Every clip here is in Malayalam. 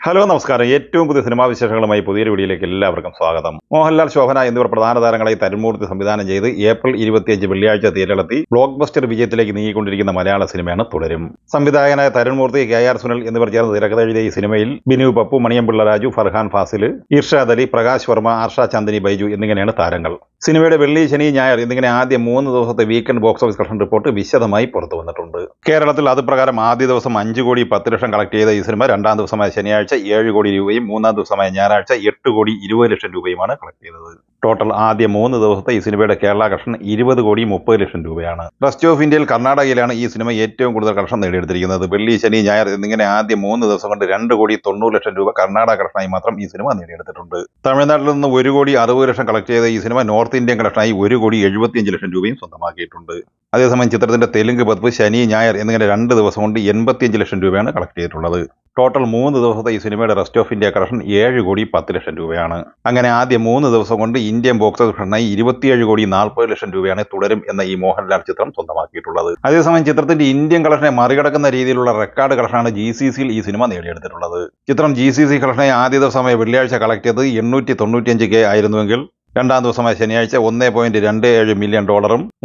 ഹലോ നമസ്കാരം. ഏറ്റവും പുതിയ സിനിമാ വിശേഷങ്ങളുമായി പുതിയൊരു വീഡിയോയിലേക്ക് എല്ലാവർക്കും സ്വാഗതം. മോഹൻലാൽ, ശോഭന എന്നിവർ പ്രധാന താരങ്ങളായി തരുൺമൂർത്തി സംവിധാനം ചെയ്ത് ഏപ്രിൽ 25 വെള്ളിയാഴ്ച തിയേറ്ററിലെത്തി ബ്ലോക്ക് ബസ്റ്റർ വിജയത്തിലേക്ക് നീങ്ങിക്കൊണ്ടിരിക്കുന്ന മലയാള സിനിമയാണ് തുടരും. സംവിധായകനായ തരുൺമൂർത്തി, KR സുനിൽ എന്നിവർ ചേർന്ന് തിരക്കഥ എഴുതിയ ഈ സിനിമയിൽ ബിനു പപ്പു, മണിയമ്പിള്ള രാജു, ഫർഹാൻ ഫാസിൽ, ഇർഷാദ് അലി, പ്രകാശ് വർമ്മ, ആർഷ ചന്ദിനി ബൈജു എന്നിങ്ങനെയാണ് താരങ്ങൾ. സിനിമയുടെ വെള്ളി, ശനി, ഞായർ എന്നിങ്ങനെ ആദ്യ 3 ദിവസത്തെ weekend box office collection report വിശദമായി പുറത്തു വന്നിട്ടുണ്ട്. കേരളത്തിൽ അതുപ്രകാരം ആദ്യ ദിവസം 5 കോടി 10 ലക്ഷം കളക്ട് ചെയ്ത ഈ സിനിമ രണ്ടാം ദിവസമായ ശനിയാഴ്ച 7 കോടി രൂപയും മൂന്നാം ദിവസമായ ഞായറാഴ്ച 8 കോടി 20 ലക്ഷം രൂപയുമാണ് കളക്ട് ചെയ്തത്. ടോട്ടൽ ആദ്യ 3 ദിവസത്തെ ഈ സിനിമയുടെ കേരള കളക്ഷൻ 20 കോടി 30 ലക്ഷം രൂപയാണ്. റെസ്റ്റ് ഓഫ് ഇന്ത്യയിൽ കർണാടകയിലാണ് ഈ സിനിമ ഏറ്റവും കൂടുതൽ കളക്ഷൻ നേടിയെടുത്തിരിക്കുന്നത്. വെള്ളി, ശനി, ഞായർ എന്നിങ്ങനെ ആദ്യ 3 ദിവസം കൊണ്ട് 2 കോടി 90 ലക്ഷം രൂപ കർണാടക കളക്ഷനായി മാത്രം ഈ സിനിമ നേടിയെടുത്തിട്ടുണ്ട്. തമിഴ്നാട്ടിൽ നിന്ന് 1 കോടി 60 ലക്ഷം കളക്ട് ചെയ്ത ഈ സിനിമ നോർത്ത് ഇന്ത്യൻ കളക്ഷനായി 1 കോടി 75 ലക്ഷം രൂപയും സ്വന്തമാക്കിയിട്ടുണ്ട്. അതേസമയം ചിത്രത്തിന്റെ തെലുങ്ക് പതിപ്പ് ശനി, ഞായർ എന്നിങ്ങനെ 2 ദിവസം കൊണ്ട് 85 ലക്ഷം രൂപയാണ് കളക്ട് ചെയ്തിട്ടുള്ളത്. ടോട്ടൽ 3 ദിവസത്തെ ഈ സിനിമയുടെ റെസ്റ്റ് ഓഫ് ഇന്ത്യ കളക്ഷൻ 7 കോടി 10 ലക്ഷം രൂപയാണ്. അങ്ങനെ ആദ്യ 3 ദിവസം കൊണ്ട് ഇന്ത്യൻ ബോക്സ് ഓഫീസ് കളക്ഷനായി 27 കോടി 40 ലക്ഷം രൂപയാണ് തുടരും എന്ന ഈ മോഹൻലാൽ ചിത്രം സ്വന്തമാക്കിയിട്ടുള്ളത്. അതേസമയം ചിത്രത്തിന്റെ ഇന്ത്യൻ കളക്ഷനെ മറികടക്കുന്ന രീതിയിലുള്ള റെക്കോർഡ് കളക്ഷനാണ് GCCയിൽ ഈ സിനിമ നേടിയെടുത്തിട്ടുള്ളത്. ചിത്രം GCC കളക്ഷനായി ആദ്യ ദിവസമായ വെള്ളിയാഴ്ച കളക്ട് ചെയ്തത് 895K ആയിരുന്നുവെങ്കിൽ രണ്ടാം ദിവസമായ ശനിയാഴ്ച $1.27 മില്യൺ,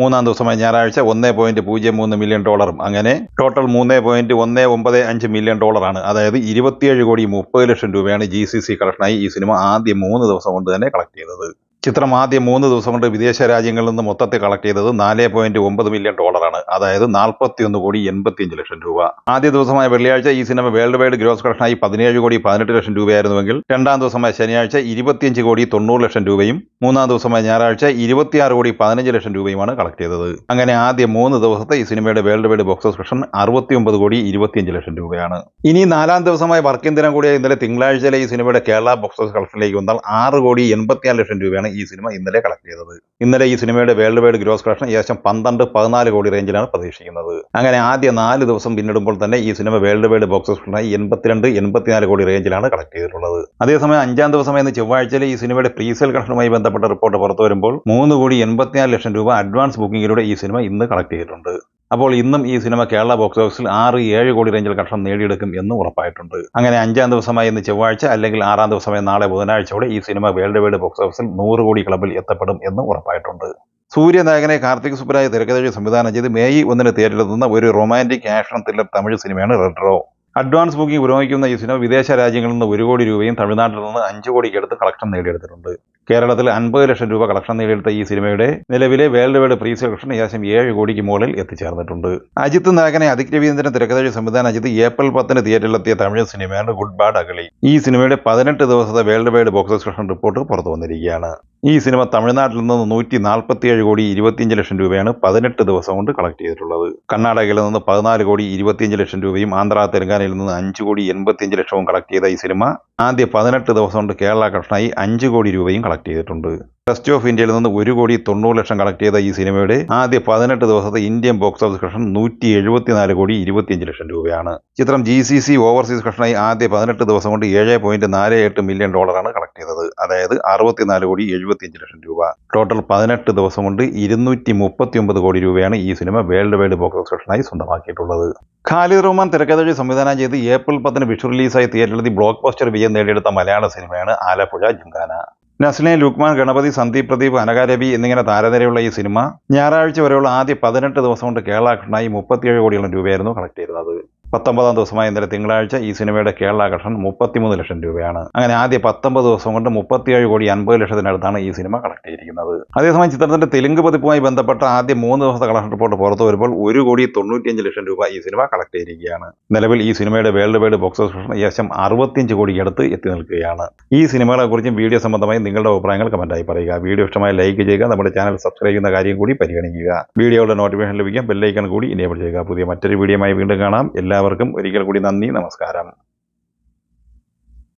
മൂന്നാം ദിവസമായ ഞായറാഴ്ച $1.03 മില്യൺ, അങ്ങനെ ടോട്ടൽ $3.195 മില്യൺ ആണ്. അതായത് 27 കോടി 30 ലക്ഷം രൂപയാണ് GCC കളക്ഷനായി ഈ സിനിമ ആദ്യ 3 ദിവസം കൊണ്ട് തന്നെ കളക്ട് ചെയ്തത്. ചിത്രം ആദ്യ 3 ദിവസം കൊണ്ട് വിദേശ രാജ്യങ്ങളിൽ നിന്ന് മൊത്തത്തിൽ കളക്ട് ചെയ്തത് $4.9 മില്യൺ ആണ്. അതായത് 41 കോടി 85 ലക്ഷം രൂപ. ആദ്യ ദിവസമായ വെള്ളിയാഴ്ച ഈ സിനിമ വേൾഡ് വൈഡ് ഗ്രോസ് കളക്ഷനായി 17 കോടി 18 ലക്ഷം രൂപയായിരുന്നുവെങ്കിൽ രണ്ടാം ദിവസമായ ശനിയാഴ്ച 25 കോടി 90 ലക്ഷം രൂപയും മൂന്നാം ദിവസമായ ഞായറാഴ്ച 26 കോടി 15 ലക്ഷം രൂപയുമാണ് കളക്ട് ചെയ്തത്. അങ്ങനെ ആദ്യ 3 ദിവസത്തെ ഈ സിനിമയുടെ world wide box office collection 69 കോടി 25 ലക്ഷം രൂപയാണ്. ഇനി 4ാം ദിവസമായ വർക്കിംഗ് ദിനം കൂടിയ ഇന്നലെ തിങ്കളാഴ്ചയിലെ ഈ സിനിമയുടെ കേരള ബോക്സ് ഓഫീസ് കളക്ഷനിലേക്ക് വന്നാൽ 6 കോടി 84 ലക്ഷം രൂപയാണ് ഈ സിനിമ ഇന്നലെ കളക്ട് ചെയ്തത്. ഇന്നലെ ഈ സിനിമയുടെ വേൾഡ് വൈഡ് ഗ്രോസ് കളക്ഷൻ ഏകദേശം 12-14 കോടി റേഞ്ചിലാണ് പ്രതീക്ഷിക്കുന്നത്. അങ്ങനെ ആദ്യ 4 ദിവസം പിന്നിടുമ്പോൾ തന്നെ ഈ സിനിമ വേൾഡ് വൈഡ് ബോക്സ് ഓഫീസിനായി 82-84 കോടി റേഞ്ചിലാണ് കളക്ട് ചെയ്തിട്ടുള്ളത്. അതേസമയം 5ാം ദിവസമായ ചൊവ്വാഴ്ചയിലെ ഈ സിനിമയുടെ പ്രീസെയിൽ കളക്ഷനുമായി ബന്ധപ്പെട്ട റിപ്പോർട്ട് പുറത്തു വരുമ്പോൾ 3 കോടി 84 ലക്ഷം രൂപ അഡ്വാൻസ് ബുക്കിംഗിലൂടെ ഈ സിനിമ ഇന്ന് കളക്ട് ചെയ്തിട്ടുണ്ട്. അപ്പോൾ ഇന്നും ഈ സിനിമ കേരള ബോക്സ് ഓഫീസിൽ 6-7 കോടി റേഞ്ചിൽ കളക്ഷൻ നേടിയെടുക്കും എന്ന് ഉറപ്പായിട്ടുണ്ട്. അങ്ങനെ 5ാം ദിവസമായ ഇന്ന് ചൊവ്വാഴ്ച അല്ലെങ്കിൽ 6ാം ദിവസമായ നാളെ ബുധനാഴ്ചയോടെ ഈ സിനിമ വേൾഡ് വൈഡ് ബോക്സ് ഓഫീസിൽ 100 കോടി ക്ലബിൽ എത്തപ്പെടും എന്ന് ഉറപ്പായിട്ടുണ്ട്. സൂര്യനായകനെ കാർത്തിക് സുബ്രായ തിരക്കഥ സംവിധാനം ചെയ്ത് May 1 തിയേറ്ററിലെത്തുന്ന ഒരു റൊമാൻറ്റിക് ആക്ഷൻ ത്രില്ലർ തമിഴ് സിനിമയാണ് റെഡ് റോ. അഡ്വാൻസ് ബുക്കിംഗ് പുരോഗമിക്കുന്ന ഈ സിനിമ വിദേശ രാജ്യങ്ങളിൽ നിന്ന് 1 കോടി രൂപയും തമിഴ്നാട്ടിൽ നിന്ന് 5 കോടിക്ക് അടുത്ത് കളക്ഷൻ നേടിയെടുത്തിട്ടുണ്ട്. കേരളത്തിൽ 50 ലക്ഷം രൂപ കളക്ഷൻ നേടിയെടുത്ത ഈ സിനിമയുടെ നിലവിലെ വേൾഡ് വൈഡ് പ്രീസെയിൽ കളക്ഷൻ ഏകദേശം 7 കോടിക്ക് മുകളിൽ എത്തിച്ചേർന്നിട്ടുണ്ട്. അജിത്ത് നായകനെ അദിക് രവീന്ദ്രൻ തിരക്കഥ സംവിധാനം ചെയ്ത് ഏപ്രിൽ 10 തിയേറ്ററിലെത്തിയ തമിഴ് സിനിമയാണ് ഗുഡ് ബാഡ് അഗളി. ഈ സിനിമയുടെ 18 ദിവസത്തെ world wide box office collection report പുറത്തു വന്നിരിക്കുകയാണ്. ഈ സിനിമ തമിഴ്നാട്ടിൽ നിന്ന് 147 കോടി 25 ലക്ഷം രൂപയാണ് 18 ദിവസം കൊണ്ട് കളക്ട് ചെയ്തിട്ടുള്ളത്. കർണാടകയിൽ നിന്ന് 14 കോടി 25 ലക്ഷം രൂപയും ആന്ധ്ര തെലങ്കാനയിൽ നിന്ന് 5 കോടി 85 ലക്ഷവും കളക്ട് ചെയ്ത ഈ സിനിമ ആദ്യ 18 ദിവസം കൊണ്ട് കേരള കളക്ഷനായി 5 കോടി രൂപയും കളക്ട് ചെയ്തിട്ടുണ്ട്. റെസ്റ്റ് ഓഫ് ഇന്ത്യയിൽ നിന്ന് 1 കോടി 90 ലക്ഷം കളക്ട് ചെയ്ത ഈ സിനിമയുടെ ആദ്യ 18 ദിവസത്തെ ഇന്ത്യൻ ബോക്സ് ഓഫീസ് കളക്ഷൻ 174 കോടി 25 ലക്ഷം രൂപയാണ്. ചിത്രം GCC ഓവർസീസ് കളക്ഷനായി ആദ്യ 18 ദിവസം കൊണ്ട് $7.48 മില്യൺ ആണ് കളക്ട് ചെയ്തത്. അതായത് 64 കോടി 75 ലക്ഷം രൂപ. ടോട്ടൽ 18 ദിവസം കൊണ്ട് 239 കോടി രൂപയാണ് ഈ സിനിമ വേൾഡ് വൈഡ് ബോക്സ് ഓഫീസ് കളക്ഷനായി സ്വന്തമാക്കിയിട്ടുള്ളത്. ഖാലിദ് റഹ്മാൻ തിരക്കഥ സംവിധാനം ചെയ്ത് ഏപ്രിൽ 10 വിഷു റിലീസായി തിയേറ്ററിലെത്തി ബ്ലോക്ക് ബസ്റ്റർ വിജയം നേടിയെടുത്ത മലയാള സിനിമയാണ് ആലപ്പുഴ ജിംഖാന. നസ്ലിൻ, ലുക്മാൻ, ഗണപതി, സന്ദീപ് പ്രദീപ്, അനഘ രവി എന്നിങ്ങനെ താരനിരയുള്ള ഈ സിനിമ ഞായറാഴ്ച വരെയുള്ള ആദ്യ 18 ദിവസം കൊണ്ട് കേരള കളക്ഷനായി 37 കോടിയോളം രൂപയായിരുന്നു കളക്ട് ചെയ്തത്. 19ാം ദിവസമായ ഇന്നലെ തിങ്കളാഴ്ച ഈ സിനിമയുടെ കേരള കളക്ഷൻ 33 ലക്ഷം രൂപയാണ്. അങ്ങനെ ആദ്യ 19 ദിവസം കൊണ്ട് 37 കോടി 50 ലക്ഷത്തിനടുത്താണ് ഈ സിനിമ കളക്ട് ചെയ്തിരിക്കുന്നത്. അതേസമയം ചിത്രത്തിന്റെ തെലുങ്ക് പതിപ്പുമായി ബന്ധപ്പെട്ട ആദ്യ 3 ദിവസത്തെ കളക്ഷൻ റിപ്പോർട്ട് പുറത്തു വരുമ്പോൾ 1 കോടി 95 ലക്ഷം രൂപ ഈ സിനിമ കളക്ട് ചെയ്തിരിക്കുകയാണ്. നിലവിൽ ഈ സിനിമയുടെ world wide box office collection ഏകദേശം 65 കോടിക്ക് അടുത്ത് എത്തി നിൽക്കുകയാണ്. ഈ സിനിമകളെ കുറിച്ചും വീഡിയോ സംബന്ധമായി നിങ്ങളുടെ അഭിപ്രായങ്ങൾ കമന്റായി പറയുക. വീഡിയോ ഇഷ്ടമായി ലൈക്ക് ചെയ്യുക. നമ്മുടെ ചാനൽ സബ്സ്ക്രൈബ് ചെയ്യുന്ന കാര്യം കൂടി പരിഗണിക്കുക. വീഡിയോയുടെ നോട്ടിഫിക്കേഷൻ ലഭിക്കാൻ ബെല്ലൈക്കൺ കൂടി എനേബിൾ ചെയ്യുക. പുതിയ മറ്റൊരു വീഡിയോയുമായി വീണ്ടും കാണാം. എല്ലാവർക്കും ഒരിക്കൽ കൂടി നന്ദി, നമസ്കാരം.